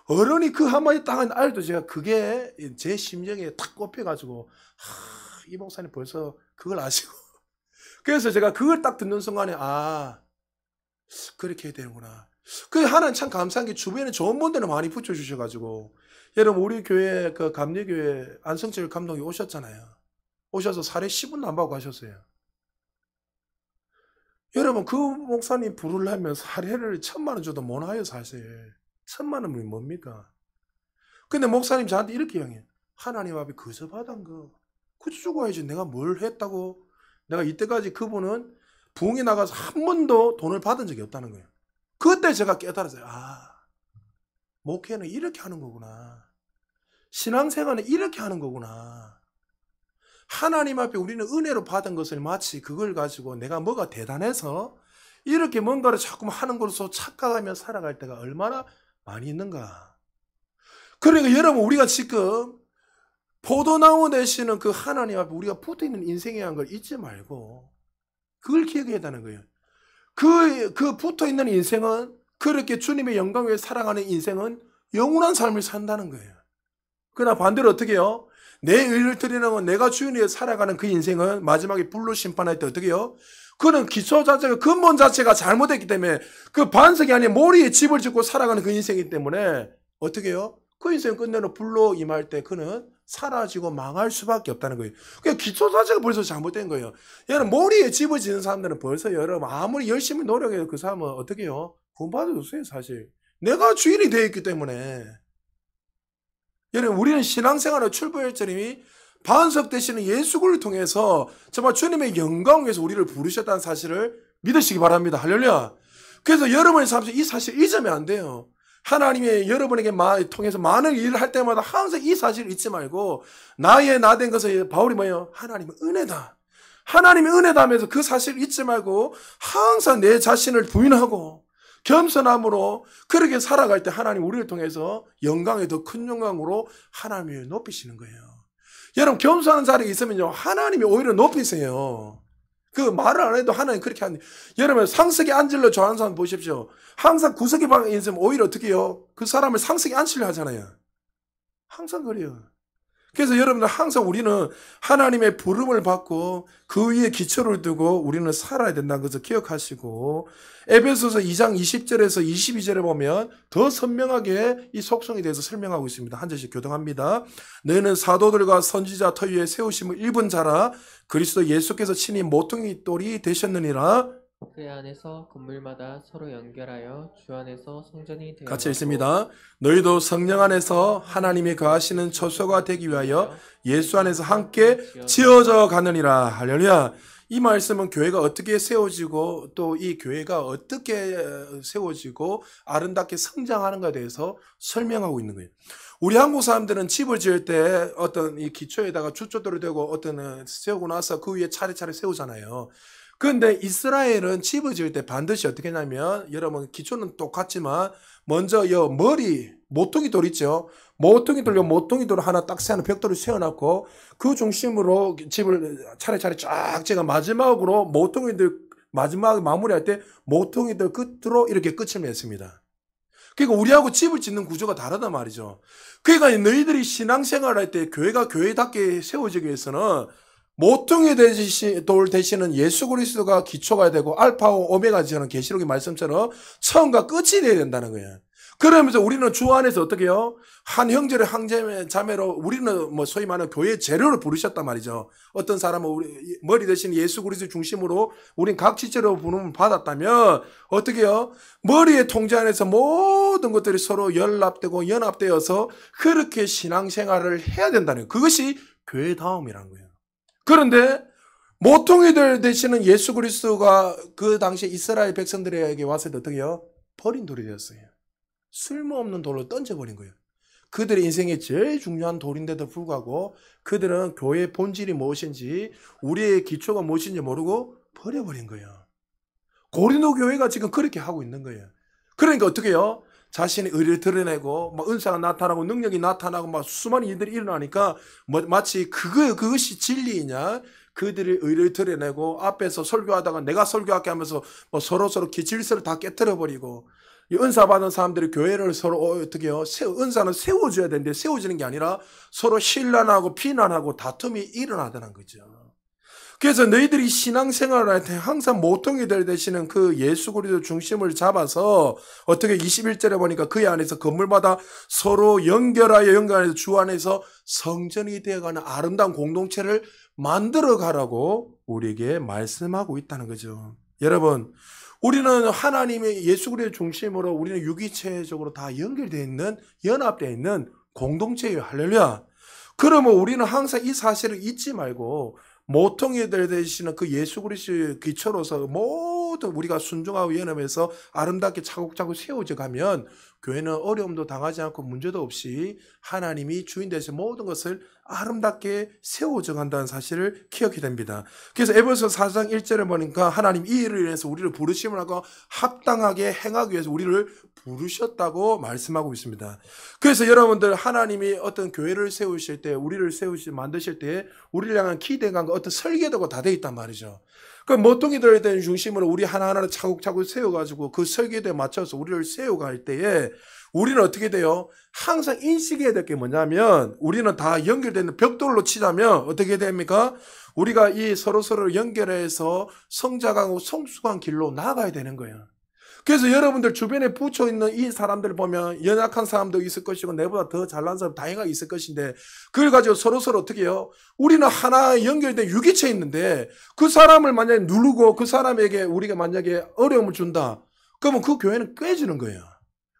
A: 어른이 그 한마디 딱 알도 제가 그게 제 심정에 탁 꼽혀가지고 이 목사님 벌써 그걸 아시고 그래서 제가 그걸 딱 듣는 순간에 그렇게 해야 되는구나. 그 하나는 참 감사한 게 주변에 좋은 분들을 많이 붙여주셔가지고 여러분 우리 교회 그 감리교회 안성철 감독이 오셨잖아요. 오셔서 사례 10분도 안 받고 가셨어요. 여러분 그 목사님 부르려면 사례를 1,000만 원 줘도 못 와요 사실. 1,000만 원이 뭡니까? 근데 목사님 저한테 이렇게 이야기해요. 하나님 앞에 그저 받은 거 그저 주고 와야지 내가 뭘 했다고. 내가 이때까지 그분은 부흥에 나가서 한 번도 돈을 받은 적이 없다는 거예요. 그때 제가 깨달았어요. 목회는 이렇게 하는 거구나. 신앙생활은 이렇게 하는 거구나. 하나님 앞에 우리는 은혜로 받은 것을 마치 그걸 가지고 내가 뭐가 대단해서 이렇게 뭔가를 자꾸만 하는 것으로 착각하며 살아갈 때가 얼마나 많이 있는가. 그러니까 여러분 우리가 지금 포도나무 되시는 그 하나님 앞에 우리가 붙어있는 인생이라는 걸 잊지 말고 그걸 기억해야 되는 거예요. 그 붙어있는 인생은 그렇게 주님의 영광 위에 살아가는 인생은 영원한 삶을 산다는 거예요. 그러나 반대로 어떻게 해요? 내 의를 드리는 건 내가 주인 위에 살아가는 그 인생은 마지막에 불로 심판할 때 어떻게 해요? 그는 기초 자체가 근본 자체가 잘못했기 때문에 그 반석이 아닌 모리에 집을 짓고 살아가는 그 인생이기 때문에 어떻게 해요? 그 인생 끝내는 불로 임할 때 그는 사라지고 망할 수밖에 없다는 거예요. 그러니까 기초 자체가 벌써 잘못된 거예요. 여러분 모리에 집을 짓는 사람들은 벌써 여러분 아무리 열심히 노력해도 그 사람은 어떻게 해요? 구원받을 수 없어요 사실. 내가 주인이 되어 있기 때문에. 여러분, 우리는 신앙생활의 출발점이 반석되시는 예수 그리스도를 통해서 정말 주님의 영광을 위해서 우리를 부르셨다는 사실을 믿으시기 바랍니다. 할렐루야. 그래서 여러분의 삶에서 이 사실 잊으면 안 돼요. 하나님이 여러분에게 통해서 많은 일을 할 때마다 항상 이 사실을 잊지 말고, 나의 나 된 것은 바울이 뭐예요? 하나님의 은혜다. 하나님의 은혜다 하면서 그 사실을 잊지 말고 항상 내 자신을 부인하고 겸손함으로 그렇게 살아갈 때 하나님 우리를 통해서 영광에 더 큰 영광으로 하나님이 높이시는 거예요. 여러분, 겸손한 자리에 있으면요, 하나님이 오히려 높이세요. 그 말을 안 해도 하나님 그렇게 하는데, 여러분, 상석에 앉으려 좋아하는 사람 보십시오. 항상 구석에 방에 있으면 오히려 어떻게 해요? 그 사람을 상석에 앉히려 하잖아요. 항상 그래요. 그래서 여러분들, 항상 우리는 하나님의 부름을 받고 그 위에 기초를 두고 우리는 살아야 된다는 것을 기억하시고, 에베소서 2장 20절에서 22절에 보면 더 선명하게 이 속성에 대해서 설명하고 있습니다. 한 절씩 교동합니다. 너희는 사도들과 선지자 터 위에 세우심을 입은 자라, 그리스도 예수께서 친히 모퉁이 돌이 되셨느니라.
B: 그 안에서 건물마다 서로 연결하여 주 안에서 성전이 되어
A: 같이 읽습니다. 너희도 성령 안에서 하나님이 거하시는 처소가 되기 위하여 예수 안에서 함께 지어져 가느니라. 할렐루야. 이 말씀은 교회가 어떻게 세워지고 또 이 교회가 어떻게 세워지고 아름답게 성장하는가에 대해서 설명하고 있는 거예요. 우리 한국 사람들은 집을 지을 때 어떤 이 기초에다가 주초돌을 대고 어떤 세우고 나서 그 위에 차례차례 세우잖아요. 그런데 이스라엘은 집을 지을 때 반드시 어떻게 하냐면, 여러분, 기초는 똑같지만 먼저 모퉁이 돌 있죠. 모퉁이 돌을 하나 딱 세우는 벽돌을 세워놓고 그 중심으로 집을 차례차례 쫙 제가 마지막으로 마지막 마무리할 때 모퉁이들 끝으로 이렇게 끝을 맺습니다. 그러니까 우리하고 집을 짓는 구조가 다르단 말이죠. 그러니까 너희들이 신앙생활을 할 때 교회가 교회답게 세워지기 위해서는 모퉁이 돌 되시는 예수 그리스도가 기초가 되고 알파와 오메가 되는 계시록의 말씀처럼 처음과 끝이 되어야 된다는 거예요. 그러면서 우리는 주 안에서 어떻게 해요? 한 형제를 한 자매로 우리는 뭐 소위 말하는 교회의 재료를 부르셨단 말이죠. 어떤 사람은 우리 머리 대신 예수 그리스도 중심으로 우린 각 지체로 부름을 받았다면 어떻게 해요? 머리의 통제 안에서 모든 것들이 서로 연합되고 연합되어서 그렇게 신앙생활을 해야 된다는 거예요. 그것이 교회다움이라는 거예요. 그런데 모퉁이들 되시는 예수 그리스도가 그 당시 이스라엘 백성들에게 왔을 때 어떻게 해요? 버린 돌이 되었어요. 쓸모없는 돌로 던져버린 거예요. 그들의 인생에 제일 중요한 돌인데도 불구하고 그들은 교회의 본질이 무엇인지, 우리의 기초가 무엇인지 모르고 버려버린 거예요. 고린도 교회가 지금 그렇게 하고 있는 거예요. 그러니까 어떻게 해요? 자신의 의를 드러내고 막 은사가 나타나고 능력이 나타나고 막 수많은 일들이 일어나니까 마치 그것이 진리이냐, 그들의 의를 드러내고 앞에서 설교하다가 내가 설교할게 하면서 뭐 서로서로 질서를 다 깨뜨려 버리고, 이 은사 받은 사람들이 교회를 서로 어떻게 해요? 은사는 세워줘야 되는데 세워지는 게 아니라 서로 신란하고 비난하고 다툼이 일어나더란 거죠. 그래서 너희들이 신앙생활을 할 때 항상 모퉁이들 되시는 그 예수 그리스도 중심을 잡아서 어떻게 21절에 보니까 그의 안에서 건물마다 서로 연결하여 주 안에서 성전이 되어가는 아름다운 공동체를 만들어 가라고 우리에게 말씀하고 있다는 거죠. 여러분, 우리는 하나님의 예수 그리스도 중심으로 우리는 유기체적으로 다 연결되어 있는, 연합되어 있는 공동체예요. 할렐루야. 그러면 우리는 항상 이 사실을 잊지 말고 모퉁이들 되시는 그 예수 그리스도의 기초로서 모든 우리가 순종하고 연합해서 아름답게 차곡차곡 세워져 가면 교회는 어려움도 당하지 않고 문제도 없이 하나님이 주인 되신 모든 것을 아름답게 세워져 간다는 사실을 기억해야 됩니다. 그래서 에베소 4장 1절에 보니까 하나님 이 일을 위해서 우리를 부르심을 하고 합당하게 행하기 위해서 우리를 부르셨다고 말씀하고 있습니다. 그래서 여러분들, 하나님이 어떤 교회를 세우실 때, 우리를 만드실 때 우리를 향한 기대감과 어떤 설계도가 다 돼 있단 말이죠. 그 모퉁이들에 대한 중심으로 우리 하나하나를 차곡차곡 세워가지고 그 설계도에 맞춰서 우리를 세워갈 때에 우리는 어떻게 돼요? 항상 인식해야 될 게 뭐냐면, 우리는 다 연결되는 벽돌로 치자면 어떻게 됩니까? 우리가 이 서로서로 연결해서 성장하고 성숙한 길로 나아가야 되는 거예요. 그래서 여러분들 주변에 붙여 있는 이 사람들 보면 연약한 사람도 있을 것이고 내보다 더 잘난 사람 다양하게 있을 것인데, 그걸 가지고 서로서로 어떻게 해요? 우리는 하나 연결된 유기체에 있는데 그 사람을 만약에 누르고 그 사람에게 우리가 만약에 어려움을 준다, 그러면 그 교회는 깨지는 거예요.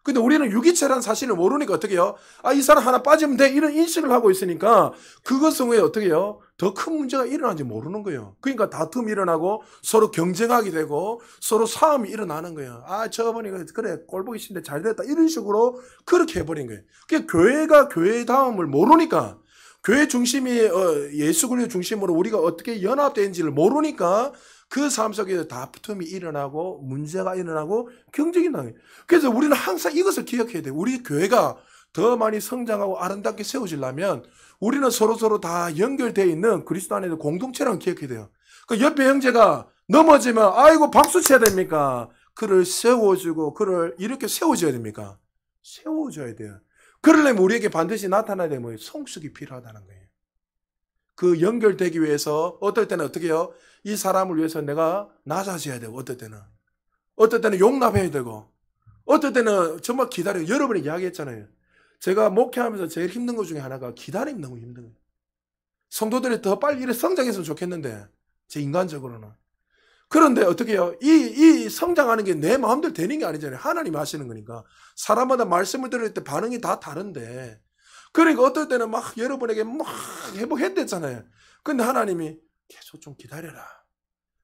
A: 근데 우리는 유기체라는 사실을 모르니까 어떻게 해요? 아, 이 사람 하나 빠지면 돼. 이런 인식을 하고 있으니까 그것은 왜 어떻게 해요? 더 큰 문제가 일어나는지 모르는 거예요. 그러니까 다툼이 일어나고 서로 경쟁하게 되고 서로 싸움이 일어나는 거예요. 아, 저번에 그래 꼴 보기 싫은데 잘 됐다. 이런 식으로 그렇게 해버린 거예요. 그러니까 교회가 교회의 다음을 모르니까 교회 중심이 예수 그리스도 중심으로 우리가 어떻게 연합되는지를 모르니까 그 삶 속에서 다툼이 일어나고 문제가 일어나고 경쟁이 나요. 그래서 우리는 항상 이것을 기억해야 돼요. 우리 교회가 더 많이 성장하고 아름답게 세워지려면 우리는 서로 다 연결되어 있는 그리스도 안에 공동체라는 걸 기억해야 돼요. 그 옆에 형제가 넘어지면 아이고 박수 쳐야 됩니까? 그를 세워주고 그를 이렇게 세워줘야 됩니까? 세워줘야 돼요. 그러려면 우리에게 반드시 나타나야 되면 성숙이 필요하다는 거예요. 그 연결되기 위해서 어떨 때는 어떻게 해요? 이 사람을 위해서 내가 낮아져야 되고 어떨 때는 용납해야 되고 어떨 때는 정말 기다려요. 여러분이 이야기했잖아요. 제가 목회하면서 제일 힘든 것 중에 하나가 기다림이 너무 힘든 거예요. 성도들이 더 빨리 이렇게 성장했으면 좋겠는데 제 인간적으로는. 그런데 어떻게 해요? 이 성장하는 게 내 마음대로 되는 게 아니잖아요. 하나님이 하시는 거니까. 사람마다 말씀을 들을 때 반응이 다 다른데 그러니까 어떨 때는 막 여러분에게 막 회복했댔잖아요. 근데 하나님이 계속 좀 기다려라.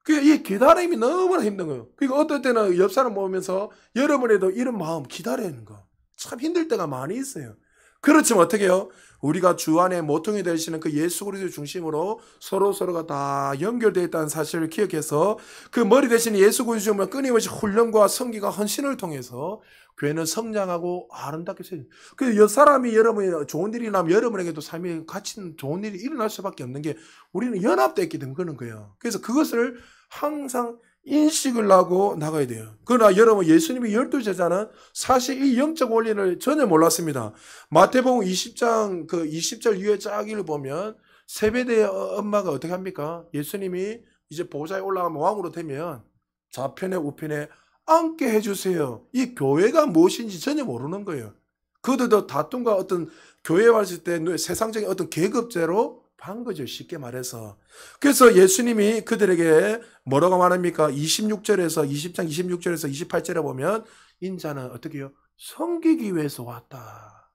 A: 이 기다림이 너무나 힘든 거예요. 그러니까 어떨 때는 옆 사람 보면서 여러분에도 이런 마음 기다리는 거 참 힘들 때가 많이 있어요. 그렇지만 어떻게 해요? 우리가 주 안에 모퉁이 되시는 그 예수 그리스도 중심으로 서로가 다 연결되어 있다는 사실을 기억해서 그 머리 대신 예수 그리스도만 끊임없이 훈련과 성기가 헌신을 통해서 교회는 성장하고 아름답게 세워요. 그래서 옆 사람이 여러분이 좋은 일이 나면 여러분에게도 삶에 갇힌 좋은 일이 일어날 수밖에 없는 게 우리는 연합되어 있기 때문에 그런 거예요. 그래서 그것을 항상 인식을 하고 나가야 돼요. 그러나 여러분 예수님이 12제자는 사실 이 영적 원리를 전혀 몰랐습니다. 마태복음 20장 그 20절 이후에 쫙을 보면 세베대의 엄마가 어떻게 합니까? 예수님이 이제 보좌에 올라가면 왕으로 되면 좌편에 우편에 앉게 해주세요. 이 교회가 무엇인지 전혀 모르는 거예요. 그들도 다툼과 어떤 교회에 왔을 때 세상적인 어떤 계급제로 반 거죠. 쉽게 말해서. 그래서 예수님이 그들에게 뭐라고 말합니까? 26절에서 20장 26절에서 28절에 보면 인자는 어떻게 해요? 섬기기 위해서 왔다.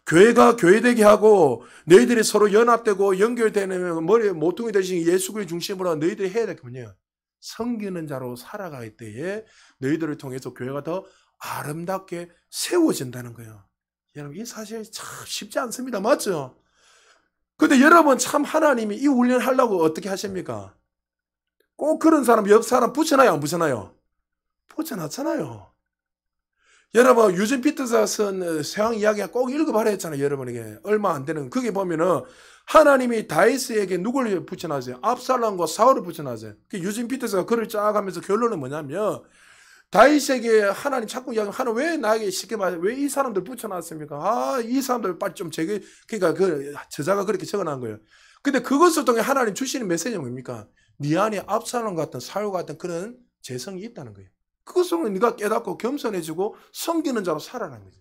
A: 교회가 교회되게 하고 너희들이 서로 연합되고 연결되는 머리에 모퉁이 되신 예수 그리스도 중심으로 너희들이 해야 될 게 뭐냐? 섬기는 자로 살아갈 때에 너희들을 통해서 교회가 더 아름답게 세워진다는 거예요. 여러분 이 사실 참 쉽지 않습니다. 맞죠? 근데 여러분 참 하나님이 이 훈련 하려고 어떻게 하십니까? 꼭 그런 사람 옆 사람 붙여놔요 안 붙여놔요? 붙여놨잖아요. 여러분 유진 피터스가 쓴 세왕 이야기가 꼭 읽어봐라 했잖아요. 여러분에게 얼마 안 되는 거기 보면은 하나님이 다윗에게 누굴 붙여놨어요? 압살롬과 사울을 붙여놨어요. 유진 피터스가 글을 쫙 하면서 결론은 뭐냐면 다윗에게 하나님 자꾸 이야기하면 하나님 왜 나에게 쉽게 말해 왜 이 사람들 붙여놨습니까? 아, 이 사람들 빨리 좀 그러니까 그 저자가 그렇게 적어놓은 거예요. 근데 그것을 통해 하나님 주시는 메시지는 뭡니까? 네 안에 압살롬 같은 사울 같은 그런 재성이 있다는 거예요. 그것을 네가 깨닫고 겸손해지고 섬기는 자로 살아가는 거죠.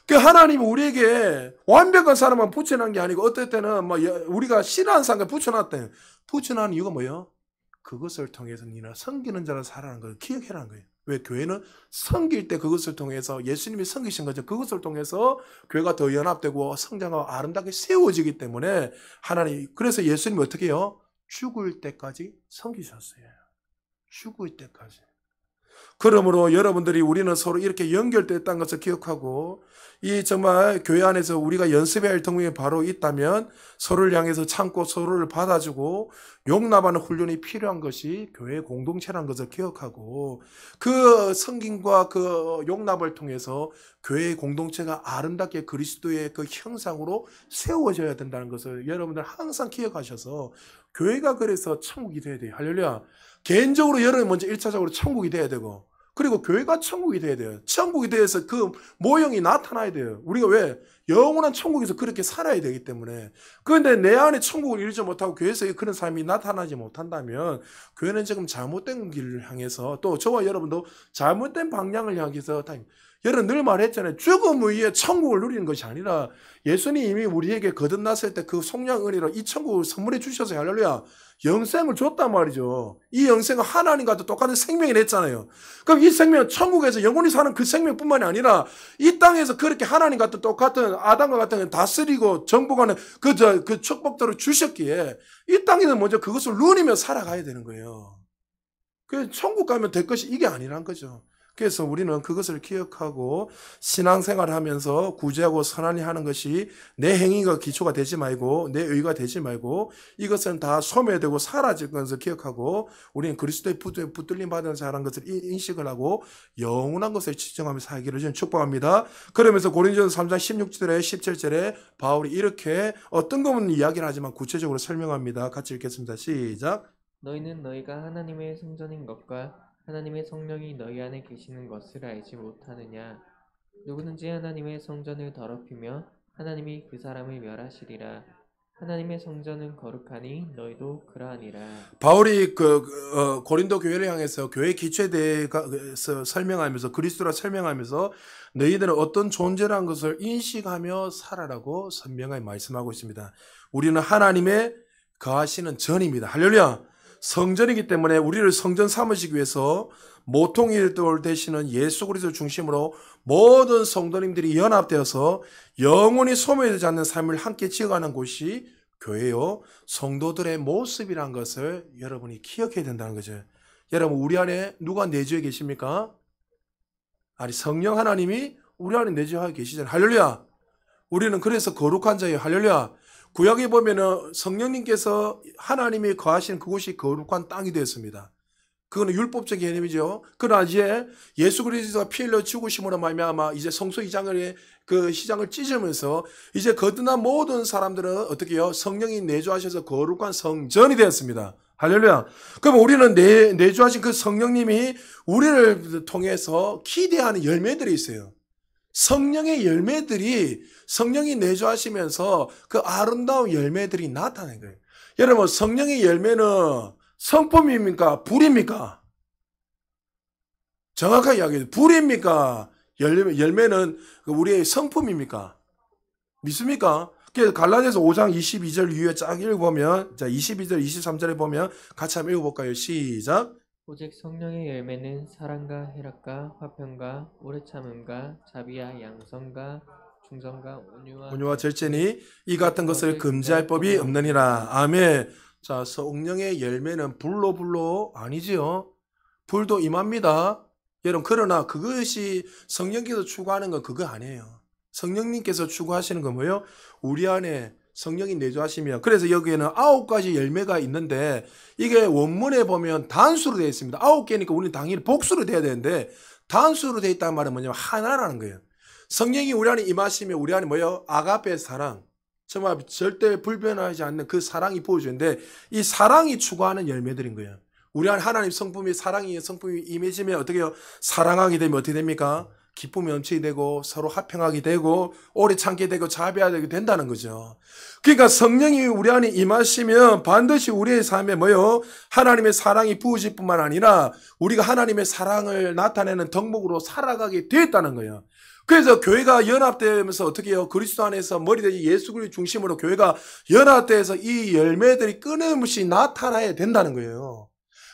A: 그 하나님이 우리에게 완벽한 사람만 붙여놓은 게 아니고 어떨 때는 뭐 우리가 싫어하는 사람을 붙여놨대. 붙여놓은 이유가 뭐예요? 그것을 통해서 니나 섬기는 자로 살아가는 걸 기억해라는 거예요. 왜? 교회는 섬길 때 그것을 통해서 예수님이 섬기신 거죠. 그것을 통해서 교회가 더 연합되고 성장하고 아름답게 세워지기 때문에 하나님 그래서 예수님이 어떻게 해요? 죽을 때까지 섬기셨어요. 죽을 때까지. 그러므로 여러분들이 우리는 서로 이렇게 연결됐다는 것을 기억하고 이 정말 교회 안에서 우리가 연습해야 할 동력이 바로 있다면 서로를 향해서 참고 서로를 받아주고 용납하는 훈련이 필요한 것이 교회의 공동체라는 것을 기억하고 그 섬김과 그 용납을 통해서 교회의 공동체가 아름답게 그리스도의 그 형상으로 세워져야 된다는 것을 여러분들 항상 기억하셔서 교회가 그래서 천국이 돼야 돼요. 할렐루야. 개인적으로 여러분이 먼저 1차적으로 천국이 돼야 되고 그리고 교회가 천국이 돼야 돼요. 천국이 돼서 그 모형이 나타나야 돼요. 우리가 왜? 영원한 천국에서 그렇게 살아야 되기 때문에. 그런데 내 안에 천국을 이루지 못하고 교회에서 그런 삶이 나타나지 못한다면 교회는 지금 잘못된 길을 향해서 또 저와 여러분도 잘못된 방향을 향해서 여러분 늘 말했잖아요. 죽음 위에 천국을 누리는 것이 아니라 예수님이 우리에게 거듭났을 때 그 속량 은혜로 이 천국을 선물해 주셔서 할렐루야. 영생을 줬단 말이죠. 이 영생은 하나님과 똑같은 생명이 냈잖아요. 그럼 이 생명은 천국에서 영원히 사는 그 생명뿐만이 아니라 이 땅에서 그렇게 하나님과 똑같은 아담과 같은 다스리고 정복하는 그 축복들을 주셨기에 이 땅에는 먼저 그것을 누리며 살아가야 되는 거예요. 그 천국 가면 될 것이 이게 아니란 거죠. 그래서 우리는 그것을 기억하고 신앙생활을 하면서 구제하고 선한이 하는 것이 내 행위가 기초가 되지 말고 내 의가 되지 말고 이것은 다 소멸되고 사라질 것을 기억하고 우리는 그리스도의 붙들림 받은 자라는 것을 인식을 하고 영원한 것을 지정하며 살기를 저는 축복합니다. 그러면서 고린도전서 3장 16절에 17절에 바울이 이렇게 뜬금없는 이야기를 하지만 구체적으로 설명합니다. 같이 읽겠습니다. 시작.
B: 너희는 너희가 하나님의 성전인 것과 하나님의 성령이 너희 안에 계시는 것을 알지 못하느냐? 누구든지 하나님의 성전을 더럽히며 하나님이 그 사람을 멸하시리라. 하나님의 성전은 거룩하니 너희도 그러하니라.
A: 바울이 고린도 교회를 향해서 교회 기초에 대해서 설명하면서 그리스도라 설명하면서 너희들은 어떤 존재라는 것을 인식하며 살아라고 선명하게 말씀하고 있습니다. 우리는 하나님의 거하시는 전입니다. 할렐루야. 성전이기 때문에 우리를 성전 삼으시기 위해서 모통일돌 되시는 예수 그리스도 중심으로 모든 성도님들이 연합되어서 영원히 소멸되지 않는 삶을 함께 지어가는 곳이 교회요. 성도들의 모습이란 것을 여러분이 기억해야 된다는 거죠. 여러분 우리 안에 누가 내주에 계십니까? 아니 성령 하나님이 우리 안에 내주하고 계시잖아요. 할렐루야. 우리는 그래서 거룩한 자예요. 할렐루야. 구약에 보면은 성령님께서 하나님이 거하시는 그곳이 거룩한 땅이 되었습니다. 그거는 율법적 개념이죠. 그러나 이제 예수 그리스도가 피 흘려 죽으심으로 말미암아 이제 성소 이장을 그 시장을 찢으면서 이제 거듭난 모든 사람들은 어떻게 해요? 성령이 내주하셔서 거룩한 성전이 되었습니다. 할렐루야. 그럼 우리는 내주하신 그 성령님이 우리를 통해서 기대하는 열매들이 있어요. 성령의 열매들이 성령이 내주하시면서 그 아름다운 열매들이 나타나는 거예요. 여러분 성령의 열매는 성품입니까? 불입니까? 정확하게 이야기해요. 불입니까? 열매는 우리의 성품입니까? 믿습니까? 그래서 갈라디아서 5장 22절 이후에 쫙 읽어보면 자 22절 23절에 보면 같이 한번 읽어볼까요? 시작.
B: 오직 성령의 열매는 사랑과 희락과 화평과 오래 참음과 자비와 양선과 충성과 온유와
A: 절제니 이 같은 것을 금지할 법이 없느니라. 아멘. 자, 성령의 열매는 불로 아니지요. 불도 임합니다. 여러분 그러나 그것이 성령께서 추구하는 건 그거 아니에요. 성령님께서 추구하시는 건 뭐예요? 우리 안에 성령이 내주하시면 그래서 여기에는 9가지 열매가 있는데 이게 원문에 보면 단수로 되어 있습니다. 9개니까 우리는 당연히 복수로 돼야 되는데 단수로 되어 있다는 말은 뭐냐면 하나라는 거예요. 성령이 우리 안에 임하시면 우리 안에 뭐예요? 아가페 사랑. 정말 절대 불변하지 않는 그 사랑이 부어주는데 이 사랑이 추구하는 열매들인 거예요. 우리 안에 하나님 성품이 성품이 임해지면 어떻게 해요? 사랑하게 되면 어떻게 됩니까? 기쁨이 넘치게 되고 서로 화평하게 되고 오래 참게 되고 자비하게 된다는 거죠. 그러니까 성령이 우리 안에 임하시면 반드시 우리의 삶에 뭐요? 하나님의 사랑이 부어질 뿐만 아니라 우리가 하나님의 사랑을 나타내는 덕목으로 살아가게 되었다는 거예요. 그래서 교회가 연합되면서 어떻게 해요? 그리스도 안에서 머리되지 예수 그리스도 중심으로 교회가 연합돼서 이 열매들이 끊임없이 나타나야 된다는 거예요.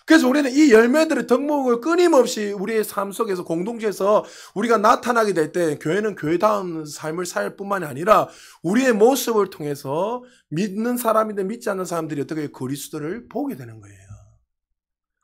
A: 그래서 우리는 이 열매들의 덕목을 끊임없이 우리의 삶 속에서 공동체에서 우리가 나타나게 될 때 교회는 교회다운 삶을 살 뿐만이 아니라 우리의 모습을 통해서 믿는 사람이든 믿지 않는 사람들이 어떻게 그리스도를 보게 되는 거예요.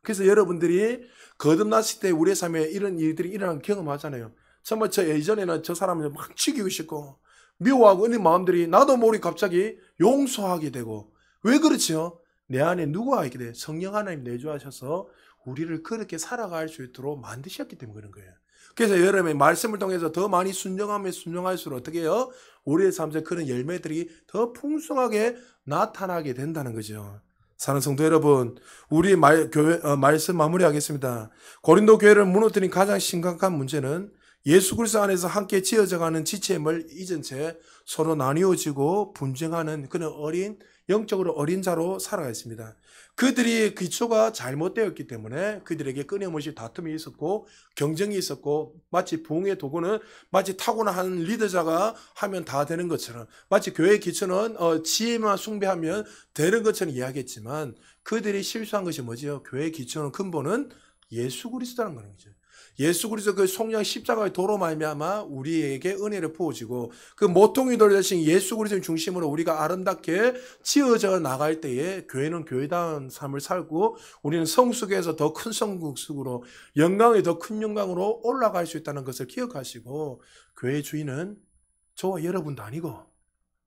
A: 그래서 여러분들이 거듭났을 때 우리의 삶에 이런 일들이 일어나는 경험하잖아요. 정말 저 예전에는 저 사람을 막 죽이고 싶고 미워하고 이런 마음들이 나도 모르게 갑자기 용서하게 되고 왜 그렇지요? 내 안에 누가 있게 돼? 성령 하나님 내주하셔서 우리를 그렇게 살아갈 수 있도록 만드셨기 때문에 그런 거예요. 그래서 여러분의 말씀을 통해서 더 많이 순종하면 순종할수록 어떻게 해요? 우리의 삶에 그런 열매들이 더 풍성하게 나타나게 된다는 거죠. 사랑하는 성도 여러분, 우리 말씀 마무리하겠습니다. 고린도 교회를 무너뜨린 가장 심각한 문제는 예수 그리스도 안에서 함께 지어져가는 지체임을 잊은 채 서로 나뉘어지고 분쟁하는 그런 영적으로 어린 자로 살아가 있습니다. 그들이 기초가 잘못되었기 때문에 그들에게 끊임없이 다툼이 있었고 경쟁이 있었고 마치 부흥의 도구는 마치 타고난 리더자가 하면 다 되는 것처럼 마치 교회의 기초는 지혜만 숭배하면 되는 것처럼 이야기했지만 그들이 실수한 것이 뭐지요? 교회의 기초는 근본은 예수 그리스도라는 거는 거죠. 예수 그리스도 그 속량 십자가의 도로 말미암아 우리에게 은혜를 부어지고 그 모퉁이 돌 대신 예수 그리스도 중심으로 우리가 아름답게 지어져 나갈 때에 교회는 교회다운 삶을 살고 우리는 성숙에서 더 큰 성숙으로 영광에 더 큰 영광으로 올라갈 수 있다는 것을 기억하시고 교회 주인은 저와 여러분도 아니고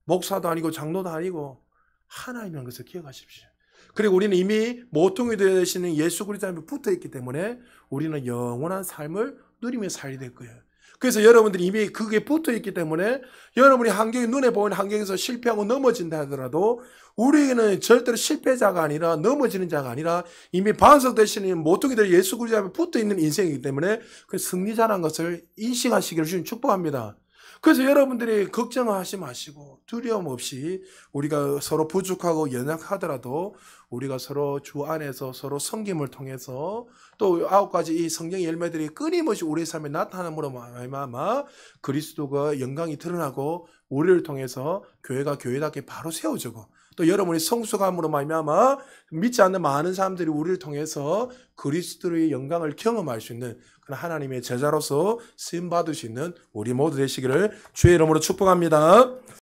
A: 목사도 아니고 장로도 아니고 하나님이라는 것을 기억하십시오. 그리고 우리는 이미 모퉁이 되시는 예수 그리스도 앞에 붙어 있기 때문에 우리는 영원한 삶을 누리며 살게 될 거예요. 그래서 여러분들이 이미 그게 붙어 있기 때문에 여러분이 환경이 눈에 보이는 환경에서 실패하고 넘어진다 하더라도 우리에게는 절대로 실패자가 아니라 넘어지는 자가 아니라 이미 반석되시는 모퉁이들 예수 그리스도 앞에 붙어 있는 인생이기 때문에 그 승리자라는 것을 인식하시기를 주님 축복합니다. 그래서 여러분들이 걱정하지 마시고 두려움 없이 우리가 서로 부족하고 연약하더라도 우리가 서로 주 안에서 서로 섬김을 통해서 또 9가지 이 성경의 열매들이 끊임없이 우리의 삶에 나타남으로 말미암아 그리스도가 영광이 드러나고 우리를 통해서 교회가 교회답게 바로 세워지고 또 여러분이 성숙함으로 말미암아 믿지 않는 많은 사람들이 우리를 통해서 그리스도의 영광을 경험할 수 있는 그런 하나님의 제자로서 쓰임 받을 수 있는 우리 모두 되시기를 주의 이름으로 축복합니다.